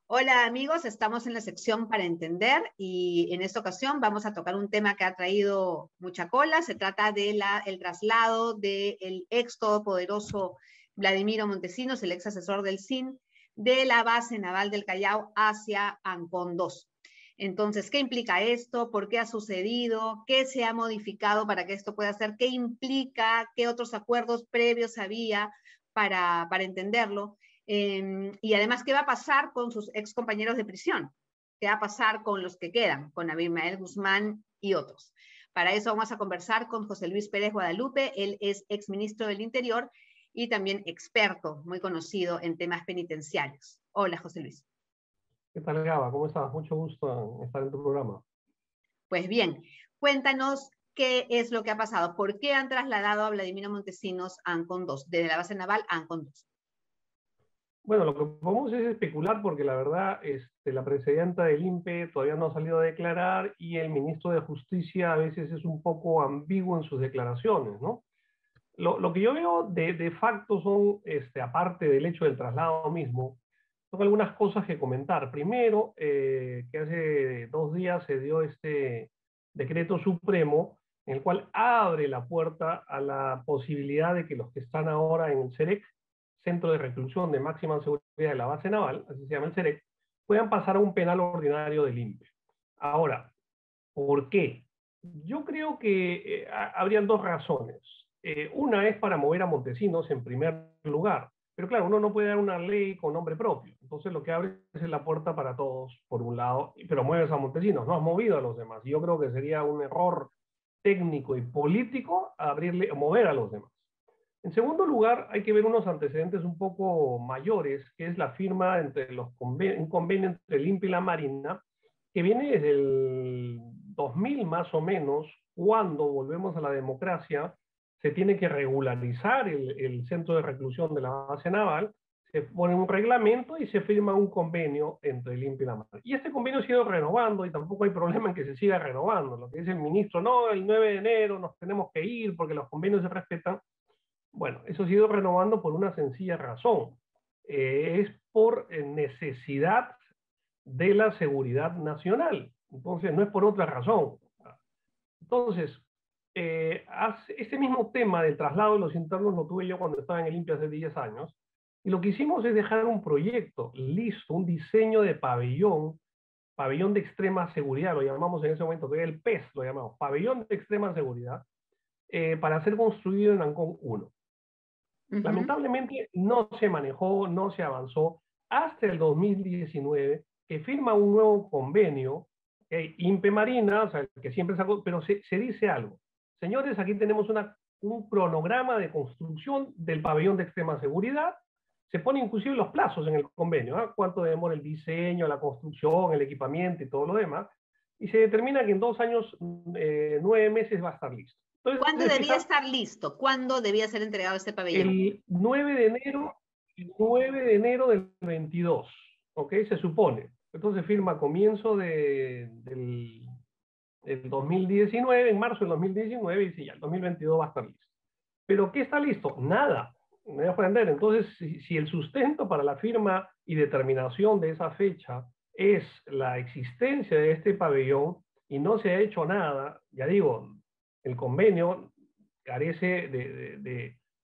Hola amigos, estamos en la sección para entender y en esta ocasión vamos a tocar un tema que ha traído mucha cola. Se trata del traslado del ex todopoderoso Vladimiro Montesinos, el ex asesor del CIN, de la base naval del Callao hacia Ancón 2. Entonces, ¿qué implica esto? ¿Por qué ha sucedido? ¿Qué se ha modificado para que esto pueda ser? ¿Qué implica? ¿Qué otros acuerdos previos había para entenderlo? Y además, ¿qué va a pasar con sus ex compañeros de prisión? ¿Qué va a pasar con los que quedan, con Abimael Guzmán y otros? Para eso vamos a conversar con José Luis Pérez Guadalupe. Él es ex ministro del Interior y también experto, muy conocido en temas penitenciarios. Hola, José Luis. ¿Qué tal, Gaba? ¿Cómo estás? Mucho gusto en estar en tu programa. Pues bien, cuéntanos qué es lo que ha pasado. ¿Por qué han trasladado a Vladimiro Montesinos a Ancón 2, desde la base naval a Ancón 2? Bueno, lo que podemos es especular porque la verdad, la presidenta del INPE todavía no ha salido a declarar y el ministro de Justicia a veces es un poco ambiguo en sus declaraciones, ¿no? Lo que yo veo de facto son, aparte del hecho del traslado mismo, son algunas cosas que comentar. Primero, que hace 2 días se dio este decreto supremo en el cual abre la puerta a la posibilidad de que los que están ahora en el CEREC, Centro de Reclusión de Máxima Seguridad de la Base Naval, así se llama el CEREC, puedan pasar a un penal ordinario del INPE. Ahora, ¿por qué? Yo creo que habrían dos razones. Una es para mover a Montesinos en primer lugar, pero claro, uno no puede dar una ley con nombre propio. Entonces lo que abre es la puerta para todos, por un lado, pero mueves a Montesinos, no has movido a los demás. Y yo creo que sería un error técnico y político mover a los demás. En segundo lugar, hay que ver unos antecedentes un poco mayores, que es la firma entre un convenio entre el INPE y la Marina, que viene desde el 2000 más o menos, cuando volvemos a la democracia, se tiene que regularizar el centro de reclusión de la base naval, se pone un reglamento y se firma un convenio entre el INPE y la Marina. Y este convenio ha ido renovando y tampoco hay problema en que se siga renovando. Lo que dice el ministro, no, el 9 de enero nos tenemos que ir porque los convenios se respetan. Bueno, eso ha sido renovando por una sencilla razón. Es por necesidad de la seguridad nacional. Entonces, no es por otra razón. Entonces, este mismo tema del traslado de los internos lo tuve yo cuando estaba en el INPE hace 10 años. Y lo que hicimos es dejar un proyecto listo, un diseño de pabellón de extrema seguridad, lo llamamos en ese momento, que era el PES, lo llamamos, pabellón de extrema seguridad, para ser construido en Ancón 1. Lamentablemente no se manejó, no se avanzó hasta el 2019, que firma un nuevo convenio, INPE Marina, o sea, el que siempre sacó, pero se dice algo. Señores, aquí tenemos un cronograma de construcción del pabellón de extrema seguridad, se ponen inclusive los plazos en el convenio, ¿eh? Cuánto demora el diseño, la construcción, el equipamiento y todo lo demás, y se determina que en 2 años, 9 meses va a estar listo. Entonces, ¿Cuándo debía estar listo? ¿Cuándo debía ser entregado este pabellón? El 9 de enero, el 9 de enero del 22, ¿ok? Se supone. Entonces firma a comienzo del 2019, en marzo del 2019, y dice ya, el 2022 va a estar listo. ¿Pero qué está listo? Nada. Me dejo entender. Entonces, si el sustento para la firma y determinación de esa fecha es la existencia de este pabellón y no se ha hecho nada, ya digo, el convenio carece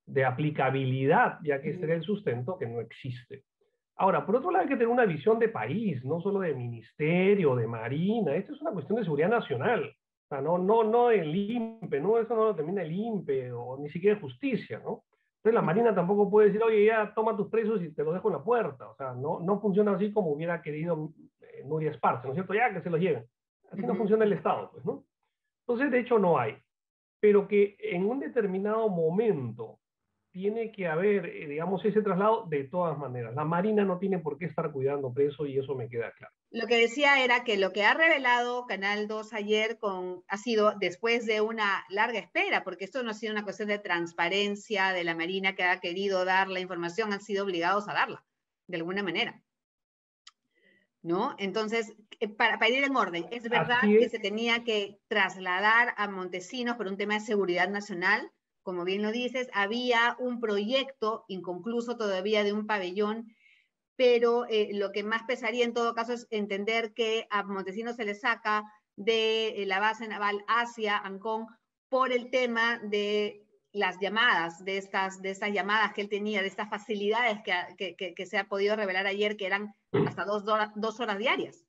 de aplicabilidad, ya que este era el sustento que no existe. Ahora, por otro lado, hay que tener una visión de país, no solo de ministerio, de marina. Esto es una cuestión de seguridad nacional. O sea, no el INPE, no, eso no lo termina el INPE, o ni siquiera justicia, ¿no? Entonces la Marina tampoco puede decir, oye, ya toma tus presos y te los dejo en la puerta. O sea, no funciona así como hubiera querido Nuria Esparza, ¿no es cierto? Ya que se los lleven. Así no funciona el Estado, pues, ¿no? Entonces, de hecho, no hay. Pero que en un determinado momento tiene que haber, digamos, ese traslado de todas maneras. La Marina no tiene por qué estar cuidando preso y eso me queda claro. Lo que decía era que lo que ha revelado Canal 2 ayer ha sido después de una larga espera, porque esto no ha sido una cuestión de transparencia de la Marina que ha querido dar la información, han sido obligados a darla, de alguna manera. ¿No? Entonces, para ir en orden, ¿es verdad que se tenía que trasladar a Montesinos por un tema de seguridad nacional? Como bien lo dices, había un proyecto inconcluso todavía de un pabellón, pero lo que más pesaría en todo caso es entender que a Montesinos se le saca de la base naval hacia Ancón por el tema de las llamadas, de estas llamadas que él tenía, de estas facilidades que se ha podido revelar ayer, que eran hasta 2 horas diarias.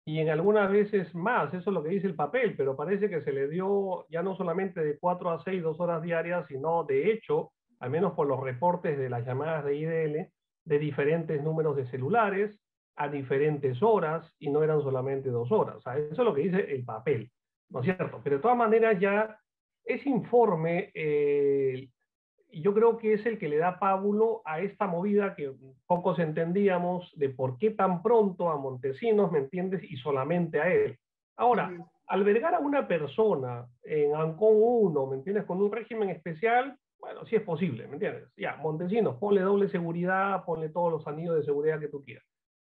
Y en algunas veces más, eso es lo que dice el papel, pero parece que se le dio ya no solamente de 4 a 6, 2 horas diarias, sino de hecho, al menos por los reportes de las llamadas de IDL, de diferentes números de celulares a diferentes horas, y no eran solamente 2 horas. O sea, eso es lo que dice el papel, ¿no es cierto? Pero de todas maneras ya ese informe, yo creo que es el que le da pábulo a esta movida que pocos entendíamos de por qué tan pronto a Montesinos, ¿me entiendes? Y solamente a él. Ahora, albergar a una persona en Ancón 1, ¿me entiendes? Con un régimen especial, bueno, sí es posible, ¿me entiendes? Ya, Montesinos, ponle doble seguridad, ponle todos los anillos de seguridad que tú quieras.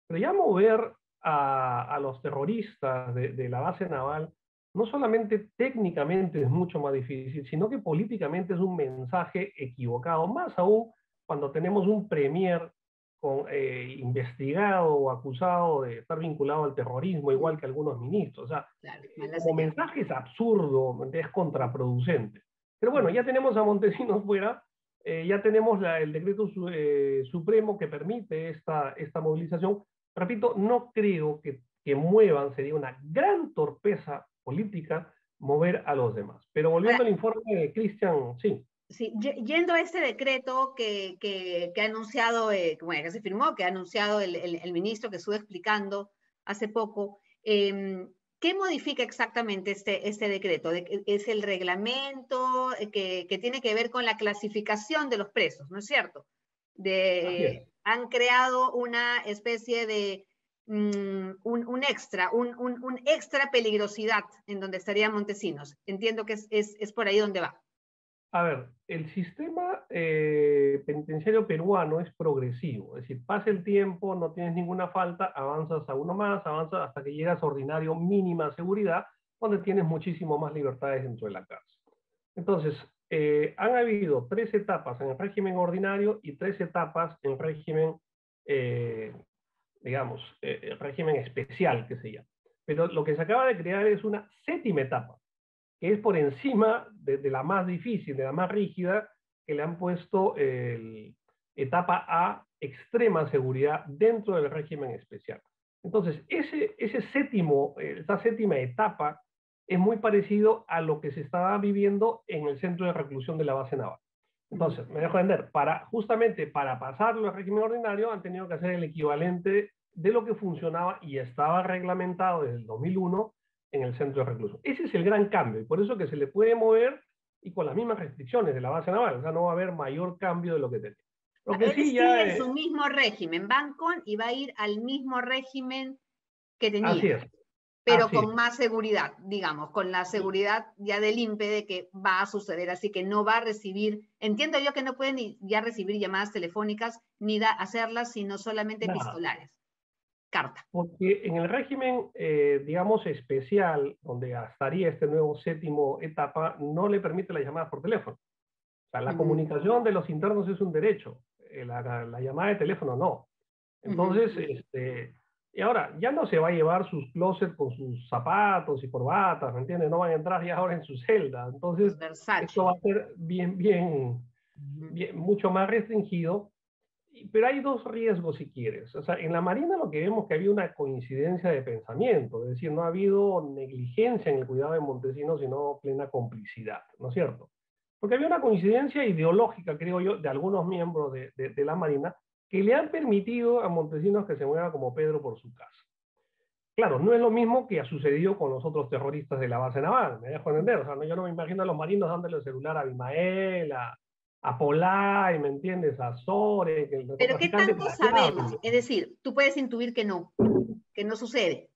Pero ya mover a los terroristas de la base naval, no solamente técnicamente es mucho más difícil, sino que políticamente es un mensaje equivocado, más aún cuando tenemos un premier investigado o acusado de estar vinculado al terrorismo, igual que algunos ministros. O sea, claro, como mensaje es absurdo, es contraproducente. Pero bueno, ya tenemos a Montesinos fuera, ya tenemos el decreto supremo que permite esta movilización. Repito, no creo que muevan, sería una gran torpeza política mover a los demás. Pero volviendo Ahora, al informe de Cristian, sí. Sí, yendo a este decreto que ha anunciado, bueno, que se firmó, que ha anunciado el ministro que estuvo explicando hace poco, ¿qué modifica exactamente este decreto? ¿Es el reglamento que tiene que ver con la clasificación de los presos, ¿no es cierto? Así es. Han creado una especie de un extra peligrosidad en donde estaría Montesinos. Entiendo que es por ahí donde va. A ver, el sistema penitenciario peruano es progresivo, es decir, pasa el tiempo, no tienes ninguna falta, avanzas a uno más, avanzas hasta que llegas a ordinario mínima seguridad, donde tienes muchísimo más libertades dentro de la cárcel. Entonces, han habido 3 etapas en el régimen ordinario y 3 etapas en régimen, digamos, el régimen especial, que se llama. Pero lo que se acaba de crear es una 7ª etapa, que es por encima de la más difícil, de la más rígida, que le han puesto etapa A, extrema seguridad, dentro del régimen especial. Entonces, esa 7ª etapa es muy parecido a lo que se estaba viviendo en el centro de reclusión de la base naval. Entonces, me dejo entender, justamente para pasarlo al régimen ordinario han tenido que hacer el equivalente de lo que funcionaba y estaba reglamentado desde el 2001 en el centro de reclusión. Ese es el gran cambio, y por eso que se le puede mover y con las mismas restricciones de la base naval, o sea, no va a haber mayor cambio de lo que tenía. Lo que Él sí ya sigue su mismo régimen, Bancon, y va a ir al mismo régimen que así tenía, es, pero así es. con más seguridad, digamos, con la seguridad ya del INPE de que va a suceder, así que no va a recibir, entiendo yo que no puede ni ya recibir llamadas telefónicas ni hacerlas, sino solamente Nada. epistolares, carta. Porque en el régimen, digamos, especial, donde estaría este nuevo 7ª etapa, no le permite las llamadas por teléfono. O sea, la comunicación de los internos es un derecho, la llamada de teléfono no. Entonces, y ahora, ya no se va a llevar sus closets con sus zapatos y corbatas, ¿me entiendes? No van a entrar ya ahora en su celda. Entonces, esto va a ser mucho más restringido. Pero hay 2 riesgos, si quieres. O sea, en la Marina lo que vemos que había una coincidencia de pensamiento, es decir, no ha habido negligencia en el cuidado de Montesinos, sino plena complicidad, ¿no es cierto? Porque había una coincidencia ideológica, creo yo, de algunos miembros de la Marina, que le han permitido a Montesinos que se mueva como Pedro por su casa. Claro, no es lo mismo que ha sucedido con los otros terroristas de la base naval, me dejo entender. O sea, yo no me imagino a los marinos dándole el celular a Abimael, a Polay, ¿me entiendes? A Sore, que el Pero ¿qué narcotraficante tanto para sabemos? Es decir, tú puedes intuir que no sucede.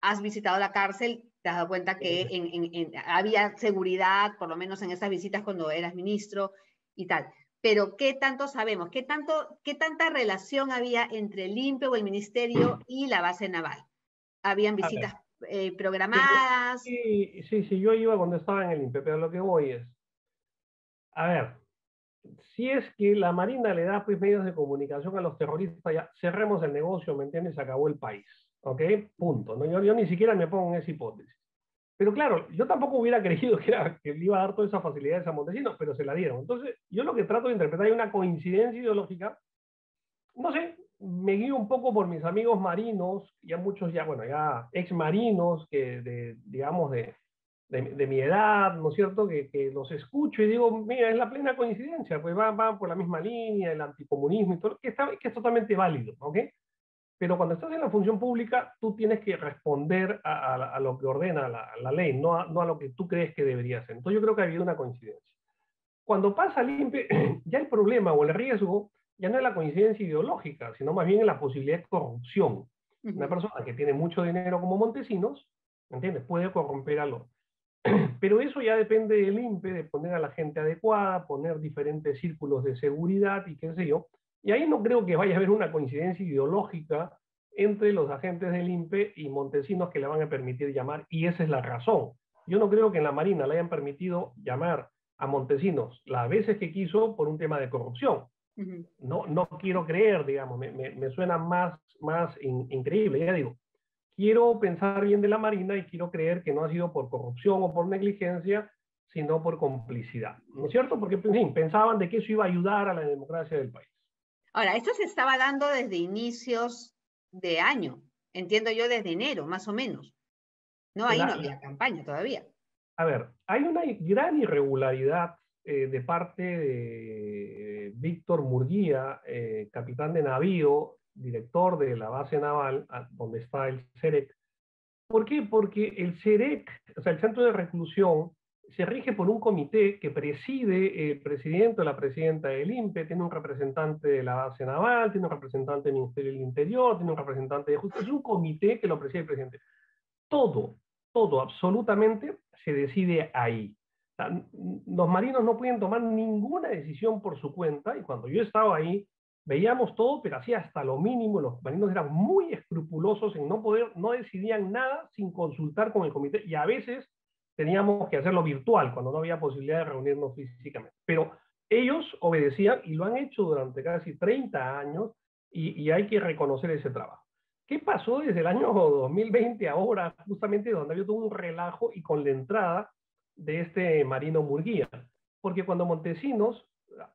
Has visitado la cárcel, te has dado cuenta que había seguridad, por lo menos en esas visitas cuando eras ministro y tal. Pero ¿qué tanto sabemos? ¿Qué tanta relación había entre el INPE o el ministerio y la base naval? ¿Habían visitas programadas? Sí, yo iba cuando estaba en el INPE, pero lo que voy es, a ver, si es que la Marina le da pues, medios de comunicación a los terroristas, ya cerremos el negocio, ¿me entiendes? Se acabó el país, ¿ok? Punto. ¿No? Yo ni siquiera me pongo en esa hipótesis. Pero claro, yo tampoco hubiera creído que le iba a dar todas esas facilidades a Montesinos, pero se la dieron. Entonces, yo lo que trato de interpretar hay una coincidencia ideológica. No sé, me guío un poco por mis amigos marinos, ya muchos ya, bueno, ya ex marinos, digamos, de mi edad, ¿no es cierto? Que los escucho y digo, mira, es la plena coincidencia, pues van por la misma línea, el anticomunismo y todo, que es totalmente válido, ¿ok? Pero cuando estás en la función pública, tú tienes que responder a lo que ordena la ley, no a lo que tú crees que debería ser. Entonces yo creo que ha habido una coincidencia. Cuando pasa al INPE, ya el problema o el riesgo ya no es la coincidencia ideológica, sino más bien en la posibilidad de corrupción. Una persona que tiene mucho dinero como Montesinos, ¿me entiendes? Puede corromper al otro. Pero eso ya depende del INPE, de poner a la gente adecuada, poner diferentes círculos de seguridad y qué sé yo. Y ahí no creo que vaya a haber una coincidencia ideológica entre los agentes del INPE y Montesinos que le van a permitir llamar, y esa es la razón. Yo no creo que en la Marina le hayan permitido llamar a Montesinos las veces que quiso por un tema de corrupción. No quiero creer, digamos, me suena más increíble, ya digo. Quiero pensar bien de la Marina y quiero creer que no ha sido por corrupción o por negligencia, sino por complicidad, ¿no es cierto? Porque, en fin, pensaban de que eso iba a ayudar a la democracia del país. Ahora, esto se estaba dando desde inicios de año, entiendo yo desde enero, más o menos. No, ahí no había campaña todavía. A ver, hay una gran irregularidad de parte de Víctor Murguía, capitán de navío, director de la base naval, donde está el CEREC. ¿Por qué? Porque el CEREC, o sea, el centro de reclusión, se rige por un comité que preside el presidente o la presidenta del INPE, tiene un representante de la base naval, tiene un representante del Ministerio del Interior, tiene un representante de Justicia, es un comité que lo preside el presidente. Todo, absolutamente se decide ahí. O sea, los marinos no pueden tomar ninguna decisión por su cuenta, y cuando yo estaba ahí, veíamos todo, pero hacía hasta lo mínimo. Los marinos eran muy escrupulosos en no decidían nada sin consultar con el comité, y a veces teníamos que hacerlo virtual, cuando no había posibilidad de reunirnos físicamente. Pero ellos obedecían, y lo han hecho durante casi 30 años, y hay que reconocer ese trabajo. ¿Qué pasó desde el año 2020 ahora, justamente donde había todo un relajo y con la entrada de este Marino Murguía? Porque cuando Montesinos,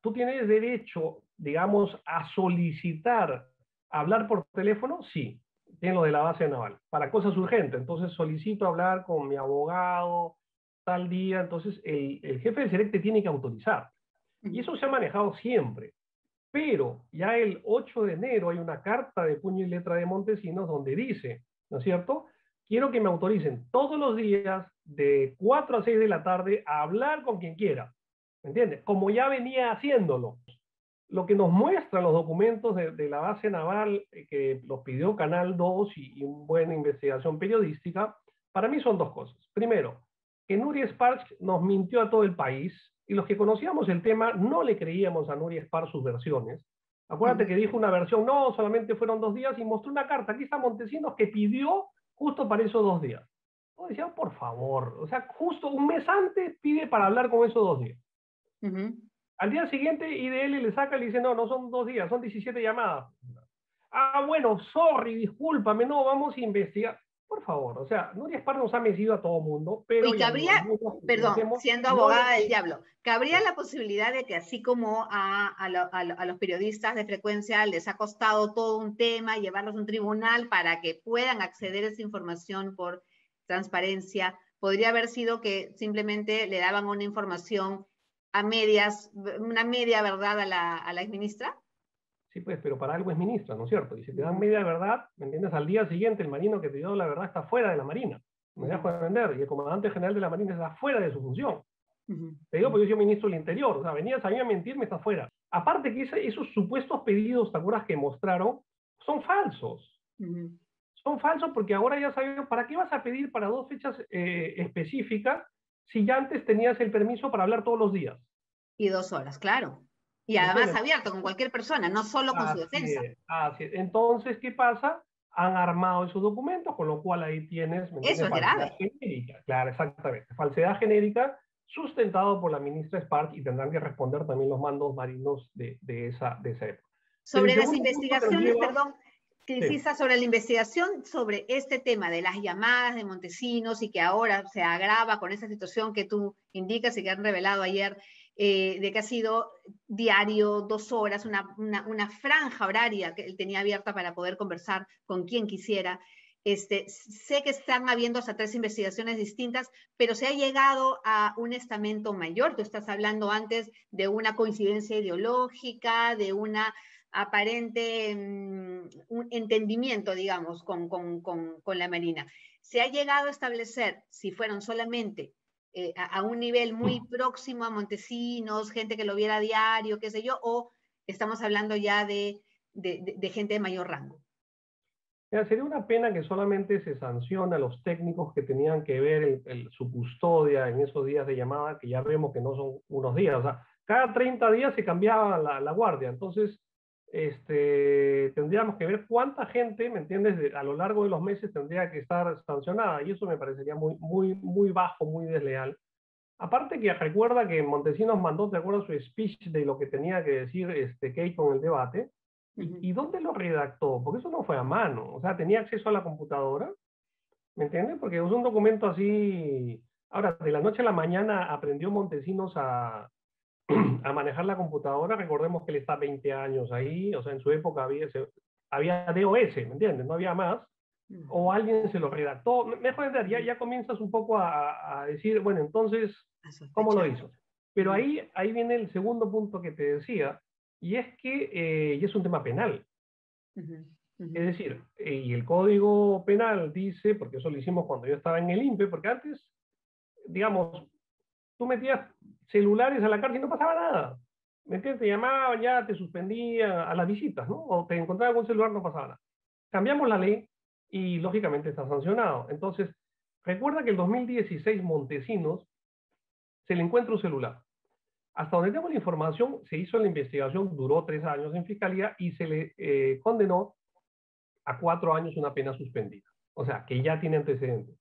tú tienes derecho, digamos, a solicitar hablar por teléfono, sí, tiene lo de la base naval, para cosas urgentes. Entonces solicito hablar con mi abogado tal día, entonces el jefe del CEREC te tiene que autorizar. Y eso se ha manejado siempre. Pero ya el 8 de enero hay una carta de puño y letra de Montesinos donde dice, ¿no es cierto? Quiero que me autoricen todos los días de 4 a 6 de la tarde a hablar con quien quiera. ¿Me entiendes? Como ya venía haciéndolo. Lo que nos muestran los documentos de la base naval que los pidió Canal 2 y una buena investigación periodística, para mí son dos cosas. Primero, que Nuria Sparks nos mintió a todo el país, y los que conocíamos el tema no le creíamos a Nuria Sparks sus versiones. Acuérdate que dijo una versión, no, solamente fueron 2 días, y mostró una carta, aquí está Montesinos, que pidió justo para esos 2 días. Yo decía, por favor, o sea, justo un mes antes pide para hablar con esos 2 días. Al día siguiente, IDL le saca y le dice, no son 2 días, son 17 llamadas. Bueno, sorry, discúlpame, no, vamos a investigar. Por favor, o sea, Nuria Sparks nos ha metido a todo mundo, pero... Y cabría, perdón, siendo abogada del diablo, cabría la posibilidad de que así como a los periodistas de frecuencia les ha costado todo un tema, llevarlos a un tribunal para que puedan acceder a esa información por transparencia, podría haber sido que simplemente le daban una información a medias, una media verdad a la exministra. Sí, pues, pero para algo es ministra, ¿no es cierto? Y si te dan media verdad, ¿me entiendes? Al día siguiente el marino que te dio la verdad está fuera de la Marina. Me dejo de vender. Y el comandante general de la Marina está fuera de su función. Te digo porque yo soy ministro del Interior. O sea, venías a mí a mentirme, está fuera. Aparte que esos supuestos pedidos, ¿te acuerdas que mostraron? Son falsos. Son falsos porque ahora ya sabemos, ¿para qué vas a pedir para 2 fechas específicas si ya antes tenías el permiso para hablar todos los días? Y 2 horas, claro. Y además abierto con cualquier persona, no solo con su defensa. Así es. Entonces, ¿qué pasa? Han armado esos documentos, con lo cual ahí tienes, Eso es grave. Genérica. Claro, exactamente. Falsedad genérica, sustentado por la ministra Spark, y tendrán que responder también los mandos marinos de esa época. Sobre las investigaciones, perdón, sí. sobre la investigación sobre este tema de las llamadas de Montesinos y que ahora se agrava con esa situación que tú indicas y que han revelado ayer, de que ha sido diario, 2 horas, una franja horaria que él tenía abierta para poder conversar con quien quisiera. Sé que están habiendo hasta 3 investigaciones distintas, pero se ha llegado a un estamento mayor. Tú estás hablando antes de una coincidencia ideológica, de una aparente un entendimiento, digamos, con la Marina. Se ha llegado a establecer si fueron solamente a un nivel muy próximo a Montesinos, gente que lo viera a diario, qué sé yo, o estamos hablando ya de gente de mayor rango. Sería una pena que solamente se sancione a los técnicos que tenían que ver su custodia en esos días de llamada, que ya vemos que no son unos días. O sea, cada 30 días se cambiaba la guardia. Entonces, tendríamos que ver cuánta gente, ¿me entiendes?, a lo largo de los meses tendría que estar sancionada, y eso me parecería muy bajo, muy desleal. Aparte que recuerda que Montesinos mandó, ¿te acuerdas su speech de lo que tenía que decir Keiko en el debate? ¿Y dónde lo redactó? Porque eso no fue a mano, o sea, tenía acceso a la computadora, ¿me entiendes? Porque es un documento así. Ahora, de la noche a la mañana aprendió Montesinos a manejar la computadora. Recordemos que él está 20 años ahí, o sea, en su época había DOS, ¿me entiendes? No había más. O alguien se lo redactó. Mejor ya comienzas un poco a decir, bueno, entonces, ¿cómo lo hizo? Pero ahí viene el segundo punto que te decía, y es que y es un tema penal. Es decir, y el Código Penal dice, porque eso lo hicimos cuando yo estaba en el INPE, porque antes, digamos, tú metías celulares a la cárcel y no pasaba nada. ¿Me entiendes? Te llamaban, ya te suspendían a las visitas, ¿no? O te encontraban con un celular, no pasaba nada. Cambiamos la ley y lógicamente está sancionado. Entonces, recuerda que en 2016 Montesinos se le encuentra un celular. Hasta donde tengo la información, se hizo la investigación, duró 3 años en fiscalía y se le condenó a 4 años una pena suspendida. O sea, que ya tiene antecedentes.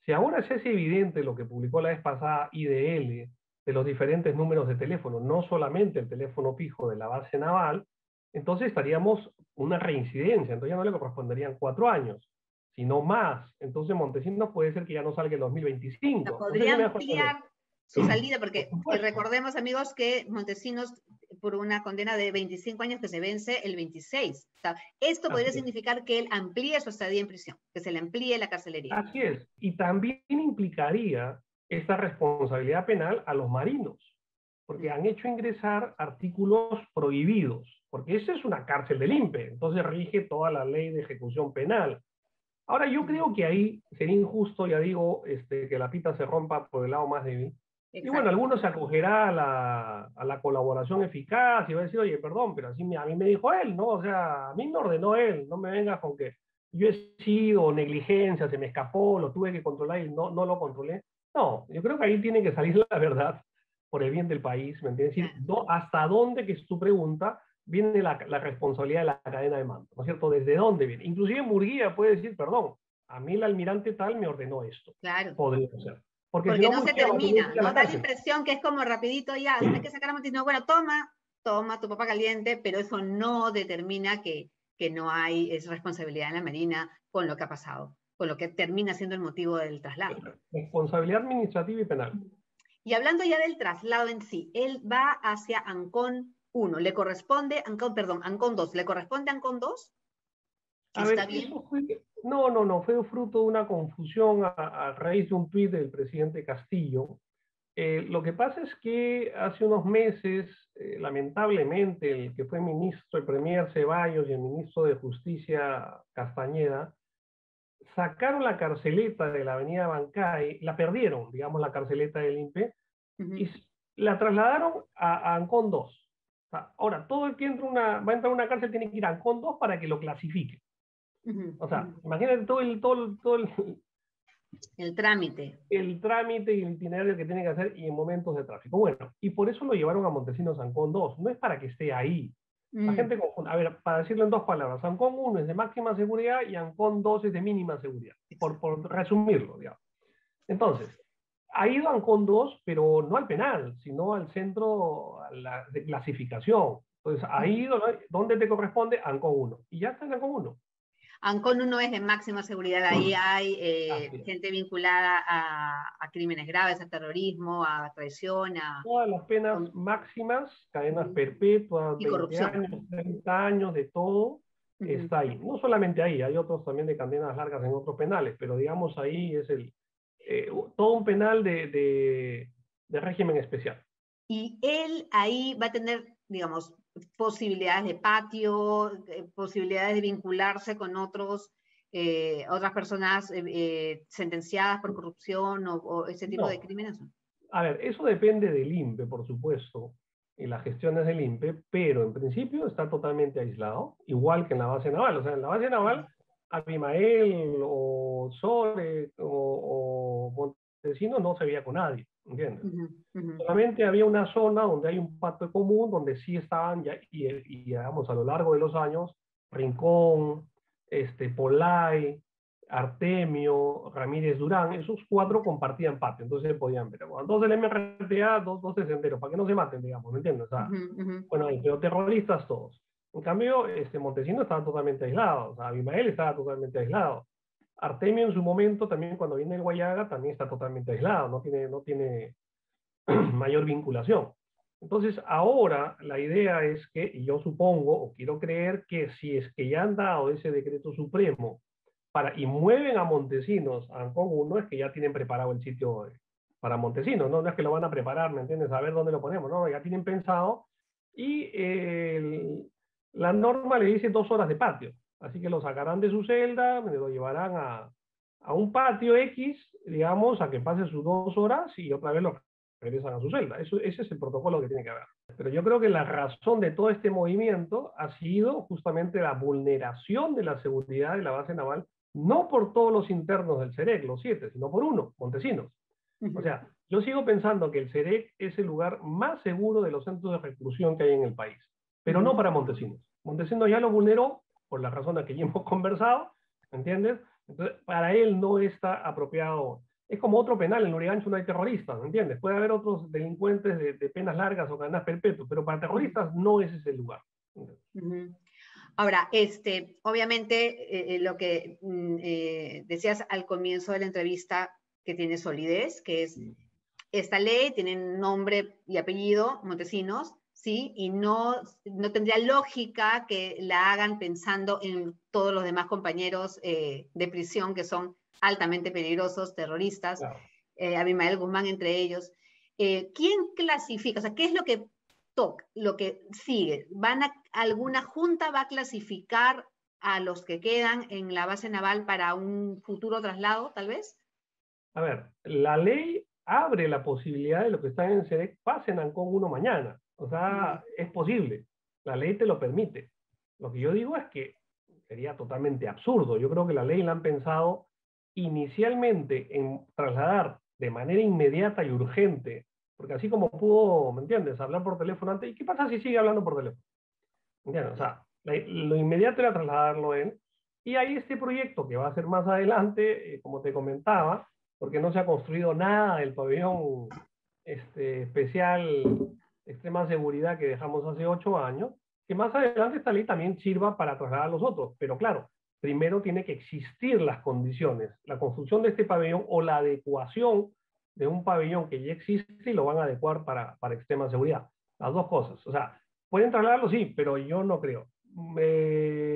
Si ahora es evidente lo que publicó la vez pasada IDL de los diferentes números de teléfono, no solamente el teléfono fijo de la base naval, entonces estaríamos una reincidencia, entonces ya no le corresponderían 4 años, sino más. Entonces Montesinos puede ser que ya no salga en 2025. Podría ampliar su salida, porque recordemos, amigos, que Montesinos, por una condena de 25 años que se vence el 26. O sea, esto podría significar que él amplíe su estadía en prisión, que se le amplíe la carcelería. Así es, y también implicaría esta responsabilidad penal a los marinos, porque han hecho ingresar artículos prohibidos, porque esa es una cárcel del INPE, entonces rige toda la ley de ejecución penal. Ahora, yo creo que ahí sería injusto, ya digo, que la pita se rompa por el lado más débil. Exacto. Y bueno, algunos se acogerá a la colaboración eficaz y va a decir, oye, perdón, pero así a mí me dijo él, ¿no? O sea, a mí me ordenó él, no me vengas con que yo he sido negligencia, se me escapó, lo tuve que controlar y no lo controlé. No, yo creo que ahí tiene que salir la verdad por el bien del país, ¿me entiendes? Es decir, ¿hasta dónde, que es tu pregunta, viene la responsabilidad de la cadena de mando? ¿No es cierto? ¿Desde dónde viene? Inclusive Murguía puede decir, perdón, a mí el almirante tal me ordenó esto. Claro. Podría ser. Porque si no se termina, ¿no? Da la impresión que es como rapidito ya, hay que sacar a Montesinos. Bueno, toma tu papa caliente, pero eso no determina que no hay responsabilidad en la Marina con lo que ha pasado, con lo que termina siendo el motivo del traslado. Responsabilidad administrativa y penal. Y hablando ya del traslado en sí, él va hacia Ancón 1, le corresponde, Ancón 2, ¿le corresponde Ancón 2? A ver, eso fue, fue fruto de una confusión a raíz de un tuit del presidente Castillo. Lo que pasa es que hace unos meses, lamentablemente, el que fue ministro, el premier Ceballos y el ministro de Justicia Castañeda, sacaron la carceleta de la avenida Bancay, la perdieron, digamos, la carceleta del INPE, y la trasladaron a Ancón 2. O sea, ahora, todo el que va a entrar a una cárcel tiene que ir a Ancón 2 para que lo clasifique. O sea, imagínate todo el trámite. El trámite y el itinerario que tiene que hacer y en momentos de tráfico. Bueno, y por eso lo llevaron a Montesinos Ancón 2. No es para que esté ahí. La gente confunde. A ver, para decirlo en 2 palabras, Ancón 1 es de máxima seguridad y Ancón 2 es de mínima seguridad. Por resumirlo, digamos. Entonces, Ha ido a Ancón 2, pero no al penal, sino al centro de clasificación. Entonces, ha ido, ¿no? ¿Dónde te corresponde? Ancón 1. Y ya está en Ancón 1. Ancón 1 es de máxima seguridad, ahí hay gente vinculada a crímenes graves, a terrorismo, a traición, Todas las penas máximas, cadenas perpetuas, y 20 corrupción. años, 30 años, de todo, está ahí. No solamente ahí, hay otros también de condenas largas en otros penales, pero digamos ahí es todo un penal de régimen especial. Y él ahí va a tener, digamos, posibilidades de patio, posibilidades de vincularse con otras personas sentenciadas por corrupción o ese tipo de crímenes. A ver, eso depende del INPE, por supuesto, y las gestiones del INPE, pero en principio está totalmente aislado, igual que en la base naval. O sea, en la base naval, Abimael o Sore o Montesinos no se veía con nadie, ¿entiendes? Solamente había una zona donde hay un pacto común, donde sí estaban, ya, y digamos, a lo largo de los años, Rincón, Polay, Artemio, Ramírez Durán, esos 4 compartían patio, entonces se podían ver. Bueno, 2 del MRTA, 2 de Sendero, para que no se maten, digamos, ¿me entiendes? O sea, bueno, pero terroristas todos. En cambio, Montesino estaba totalmente aislado, o sea, Abimael estaba totalmente aislado. Artemio en su momento, también cuando viene el Guayaga, también está totalmente aislado, no tiene mayor vinculación. Entonces, ahora la idea es que, y yo supongo, o quiero creer, que si es que ya han dado ese decreto supremo y mueven a Montesinos a Ancón 1, es que ya tienen preparado el sitio para Montesinos, ¿no? No es que lo van a preparar, ¿me entiendes? A ver dónde lo ponemos, ¿no? Ya tienen pensado, y la norma le dice 2 horas de patio, así que lo sacarán de su celda, lo llevarán a un patio X, digamos, a que pase sus 2 horas y otra vez lo regresan a su celda. Ese es el protocolo que tiene que haber. Pero yo creo que la razón de todo este movimiento ha sido justamente la vulneración de la seguridad de la base naval, no por todos los internos del CEREC, los 7, sino por uno, Montesinos. O sea, yo sigo pensando que el CEREC es el lugar más seguro de los centros de reclusión que hay en el país, pero no para Montesinos. Montesinos ya lo vulneró por la razón de que ya hemos conversado, ¿entiendes? Entonces, para él no está apropiado. Es como otro penal, en Lurigancho no hay terroristas, ¿me entiendes? Puede haber otros delincuentes de penas largas o cadenas perpetuas, pero para terroristas no es ese el lugar. Ahora, obviamente, lo que decías al comienzo de la entrevista, que tiene solidez, que es esta ley, tiene nombre y apellido, Montesinos, ¿sí? Y no tendría lógica que la hagan pensando en todos los demás compañeros de prisión que son altamente peligrosos, terroristas, claro. Abimael Guzmán entre ellos. ¿Quién clasifica? O sea, ¿qué es lo que sigue? ¿Alguna junta va a clasificar a los que quedan en la base naval para un futuro traslado, tal vez? A ver, la ley abre la posibilidad de lo que están en CEREC pasen a Ancón 1 mañana. O sea, es posible. La ley te lo permite. Lo que yo digo es que sería totalmente absurdo. Yo creo que la ley la han pensado inicialmente en trasladar de manera inmediata y urgente, porque así como pudo, ¿me entiendes?, hablar por teléfono antes, ¿y qué pasa si sigue hablando por teléfono? ¿Entiendes? O sea, lo inmediato era trasladarlo en, y hay este proyecto que va a ser más adelante, como te comentaba, porque no se ha construido nada del pabellón especial de extrema seguridad que dejamos hace 8 años, que más adelante esta ley también sirva para trasladar a los otros, pero claro, primero tiene que existir las condiciones, la construcción de este pabellón o la adecuación de un pabellón que ya existe y lo van a adecuar para extrema seguridad. Las dos cosas. O sea, pueden trasladarlo, sí, pero yo no creo.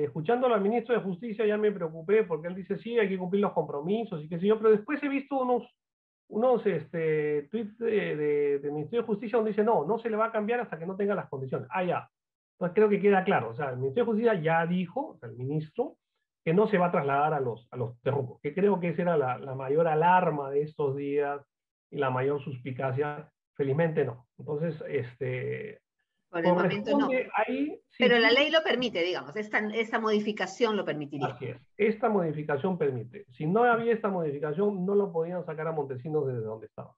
Escuchándolo al ministro de Justicia ya me preocupé porque él dice, sí, hay que cumplir los compromisos y qué sé yo, pero después he visto unos tweets del Ministerio de Justicia donde dice, no se le va a cambiar hasta que no tenga las condiciones. Ah, ya. Entonces creo que queda claro. O sea, el Ministerio de Justicia ya dijo, o sea, el ministro, que no se va a trasladar a los terrucos, que creo que esa era la mayor alarma de estos días y la mayor suspicacia. Felizmente no. Entonces, por el momento no. Ahí, sí, pero la ley lo permite, digamos, esta modificación lo permitiría. Así es, esta modificación permite. Si no había esta modificación, no lo podían sacar a Montesinos desde donde estaba.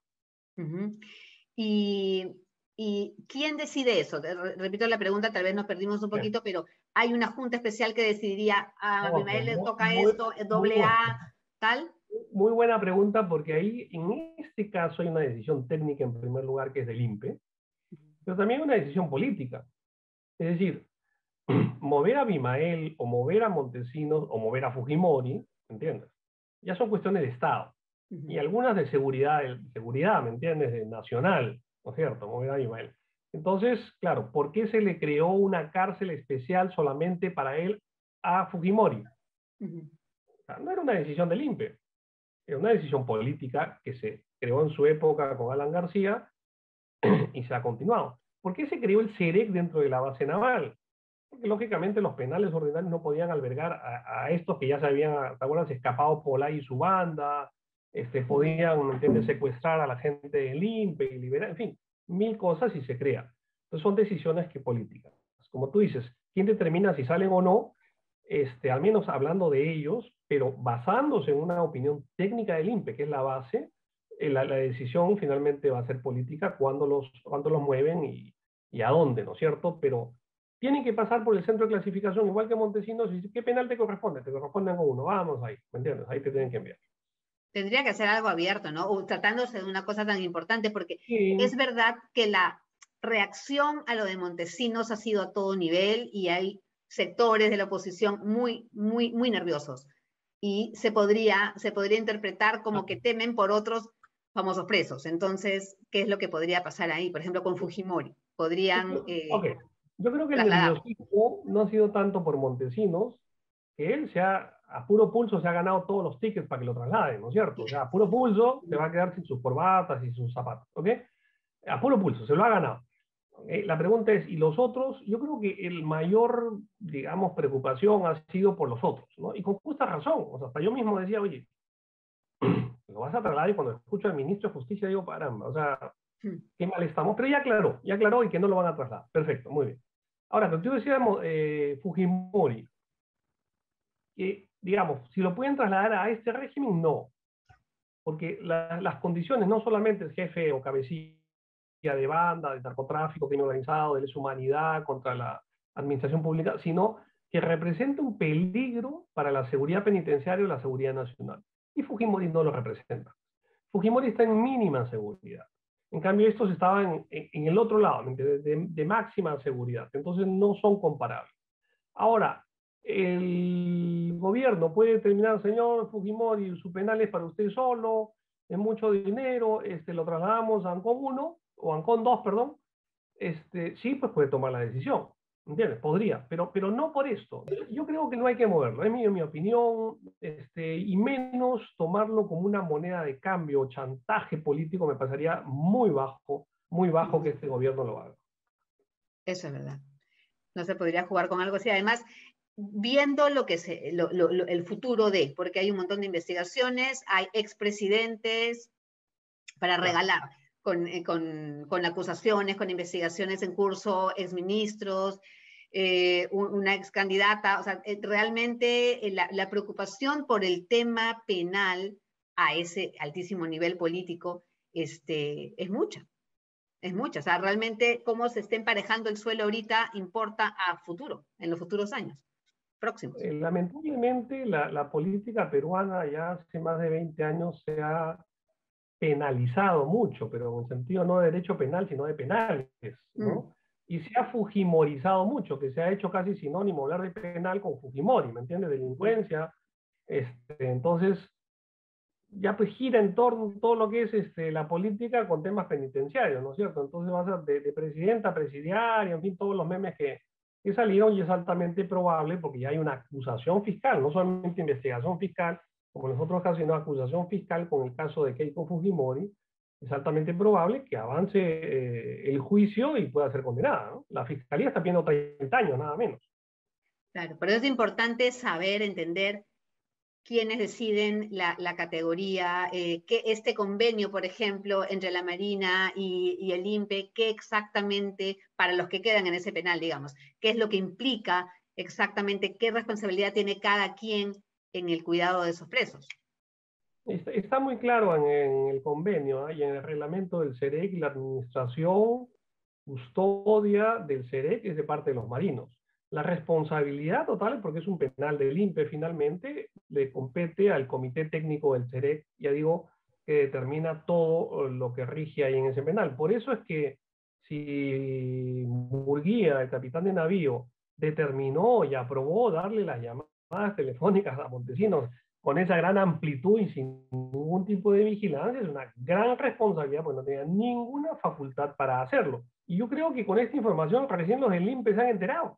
¿Y quién decide eso? Repito la pregunta, tal vez nos perdimos un poquito, pero ¿hay una junta especial que decidiría, a Abimael le toca esto, doble A, tal? Muy buena pregunta, porque ahí, en este caso, hay una decisión técnica en primer lugar, que es del INPE, pero también una decisión política. Es decir, mover a Abimael, o mover a Montesinos, o mover a Fujimori, ¿entiendes? Ya son cuestiones de Estado. Y algunas de seguridad, ¿me entiendes? De nacional, ¿no es cierto? Mover a Abimael. Entonces, claro, ¿por qué se le creó una cárcel especial solamente para él a Fujimori? O sea, no era una decisión del INPE, era una decisión política que se creó en su época con Alan García y se ha continuado. ¿Por qué se creó el CEREC dentro de la base naval? Porque lógicamente los penales ordinarios no podían albergar a estos que ya se habían, ¿te acuerdas?, escapado Polay y su banda, podían, ¿me entiendes?, secuestrar a la gente del INPE y liberar, en fin, mil cosas, y se crea. Entonces son decisiones que políticas. Como tú dices, ¿quién determina si salen o no? Al menos hablando de ellos, pero basándose en una opinión técnica del INPE, que es la base, la decisión finalmente va a ser política cuando los mueven y a dónde, ¿no es cierto? Pero tienen que pasar por el centro de clasificación, igual que Montesinos, y ¿qué penal te corresponde? Te corresponden con uno, vamos ahí, ¿me entiendes? Ahí te tienen que enviar. Tendría que ser algo abierto, ¿no? O tratándose de una cosa tan importante, porque Sí. es verdad que la reacción a lo de Montesinos ha sido a todo nivel y hay sectores de la oposición muy nerviosos. Y se podría interpretar como que temen por otros famosos presos. Entonces, ¿qué es lo que podría pasar ahí? Por ejemplo, con Fujimori. Podrían Ok, yo creo que el trasladarlo. nerviosismo no ha sido tanto por Montesinos, que él a puro pulso se ha ganado todos los tickets para que lo trasladen, ¿no es cierto? O sea, a puro pulso se va a quedar sin sus corbatas y sus zapatos, ¿ok? A puro pulso, se lo ha ganado. La pregunta es, ¿y los otros? Yo creo que el mayor, digamos, preocupación ha sido por los otros, ¿no? Y con justa razón. O sea, hasta yo mismo decía, oye, lo vas a trasladar, y cuando escucho al ministro de Justicia digo, caramba, o sea, qué mal estamos. Pero ya aclaró y que no lo van a trasladar. Perfecto, muy bien. Ahora, cuando tú decías Fujimori, que, digamos, si lo pueden trasladar a este régimen, no. Porque las condiciones, no solamente el jefe o cabecilla de banda, de narcotráfico, crimen organizado, de lesa humanidad contra la administración pública, sino que representa un peligro para la seguridad penitenciaria o la seguridad nacional. Y Fujimori no lo representa. Fujimori está en mínima seguridad. En cambio, estos estaban en el otro lado, de máxima seguridad. Entonces no son comparables. Ahora, el gobierno puede determinar, señor Fujimori, su penal es para usted solo, es mucho dinero, lo trasladamos a Ancón 1, o Ancón 2, perdón, sí, pues puede tomar la decisión, ¿entiendes? Podría, pero no por esto. Yo creo que no hay que moverlo, es mi opinión, y menos tomarlo como una moneda de cambio o chantaje político. Me pasaría muy bajo que este gobierno lo haga. Eso es verdad. No se podría jugar con algo así. Además, viendo el futuro porque hay un montón de investigaciones, hay expresidentes para regalar con acusaciones, con investigaciones en curso, exministros, una ex candidata. O sea, realmente la preocupación por el tema penal a ese altísimo nivel político es mucha. Es mucha. O sea, realmente cómo se esté emparejando el suelo ahorita importa a futuro, en los futuros años próximos. Lamentablemente, la política peruana ya hace más de 20 años se ha penalizado mucho, pero en sentido no de derecho penal, sino de penales, ¿no? Y se ha fujimorizado mucho, que se ha hecho casi sinónimo hablar de penal con Fujimori, ¿me entiendes? Delincuencia. Entonces, ya pues gira en torno todo lo que es la política con temas penitenciarios, ¿no es cierto? Entonces va a ser de presidenta a presidiaria, en fin, todos los memes que salieron, y es altamente probable, porque ya hay una acusación fiscal, no solamente investigación fiscal, como en los otros casos, sino acusación fiscal con el caso de Keiko Fujimori. Es altamente probable que avance el juicio y pueda ser condenada, ¿no? La fiscalía está pidiendo 30 años, nada menos. Claro, pero es importante saber, entender quiénes deciden la categoría, que este convenio, por ejemplo, entre la Marina y el INPE, qué exactamente, para los que quedan en ese penal, digamos, qué es lo que implica exactamente, qué responsabilidad tiene cada quien en el cuidado de esos presos. Está muy claro en el convenio, y en el reglamento del CEREC, la administración, custodia del CEREC es de parte de los marinos. La responsabilidad total, porque es un penal del INPE finalmente, le compete al Comité Técnico del CEREC, ya digo, que determina todo lo que rige ahí en ese penal. Por eso es que si Murguía, el capitán de navío, determinó y aprobó darle las llamadas telefónicas a Montesinos con esa gran amplitud y sin ningún tipo de vigilancia, es una gran responsabilidad, porque no tenía ninguna facultad para hacerlo. Y yo creo que con esta información recién los del INPE se han enterado,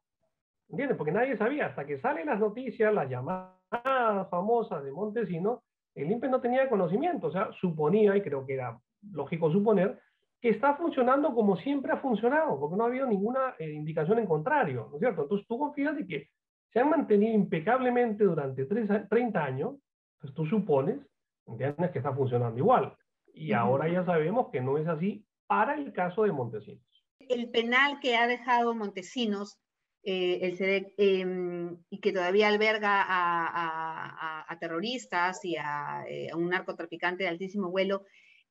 ¿entiendes? Porque nadie sabía, hasta que salen las noticias, las llamadas famosas de Montesinos, el INPE no tenía conocimiento, o sea, suponía, y creo que era lógico suponer, que está funcionando como siempre ha funcionado, porque no ha habido ninguna indicación en contrario, ¿no es cierto? Entonces tú confías de que se han mantenido impecablemente durante 30 años, pues tú supones, entiendes, que está funcionando igual. Y ahora ya sabemos que no es así para el caso de Montesinos. El penal que ha dejado Montesinos, el CEDEC, y que todavía alberga a terroristas y a un narcotraficante de altísimo vuelo,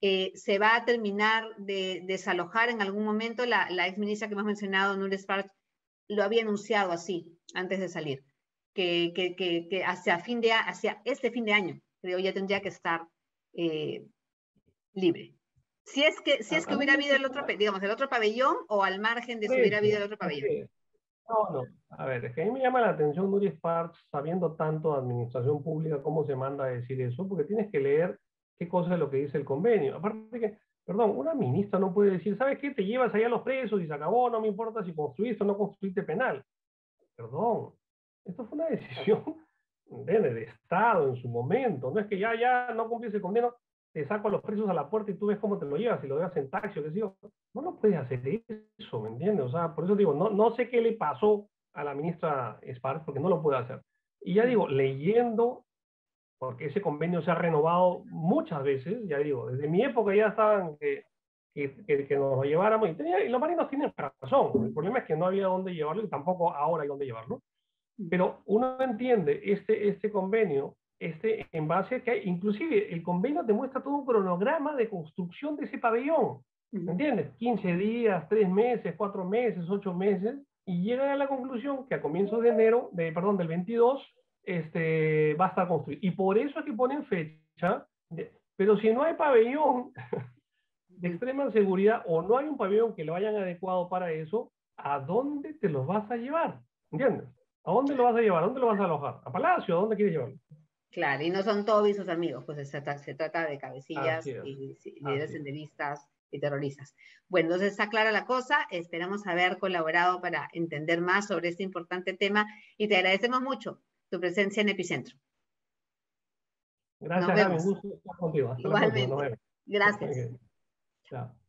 se va a terminar de desalojar en algún momento. La ex ministra que hemos mencionado, Núñez Parch, lo había anunciado así, antes de salir, que hacia este fin de año, creo, ya tendría que estar libre. Si es que hubiera habido el otro, digamos, el otro pabellón, o al margen de si hubiera habido el otro pabellón. No, no. A ver, es que a mí me llama la atención Núñez Parch, sabiendo tanto de administración pública, cómo se manda a decir eso, porque tienes que leer qué cosa es lo que dice el convenio. Aparte que, perdón, una ministra no puede decir, ¿sabes qué? Te llevas allá a los presos y se acabó, no me importa si construiste o no construiste penal. Perdón, esto fue una decisión de Estado en su momento. No es que ya no cumplís el convenio, te saco a los presos a la puerta y tú ves cómo te lo llevas, y lo llevas en taxi o qué sé yo. No lo puedes hacer eso, ¿me entiendes? O sea, por eso digo, no sé qué le pasó a la ministra Sparks, porque no lo puede hacer. Y ya digo, leyendo, porque ese convenio se ha renovado muchas veces, ya digo, desde mi época ya estaban que nos lo lleváramos, y los marinos tienen razón. El problema es que no había dónde llevarlo y tampoco ahora hay dónde llevarlo. Pero uno entiende este convenio, en base a que inclusive el convenio te muestra todo un cronograma de construcción de ese pabellón, ¿me entiendes? 15 días, 3 meses, 4 meses, 8 meses, y llegan a la conclusión que a comienzos de enero, del 22, va a estar construido. Y por eso es que ponen fecha, pero si no hay pabellón de extrema seguridad, o no hay un pabellón que lo hayan adecuado para eso, ¿a dónde te los vas a llevar? ¿Entiendes? ¿A dónde lo vas a llevar? ¿A dónde lo vas a alojar? ¿A Palacio? ¿A dónde quieres llevarlo? Claro, y no son Toby sus amigos, pues se trata de cabecillas y líderes senderistas y terroristas. Bueno, entonces está clara la cosa, esperamos haber colaborado para entender más sobre este importante tema y te agradecemos mucho tu presencia en Epicentro. Gracias, Gaby, un gusto estar contigo. Hasta la próxima, nos vemos. Gracias. Chao.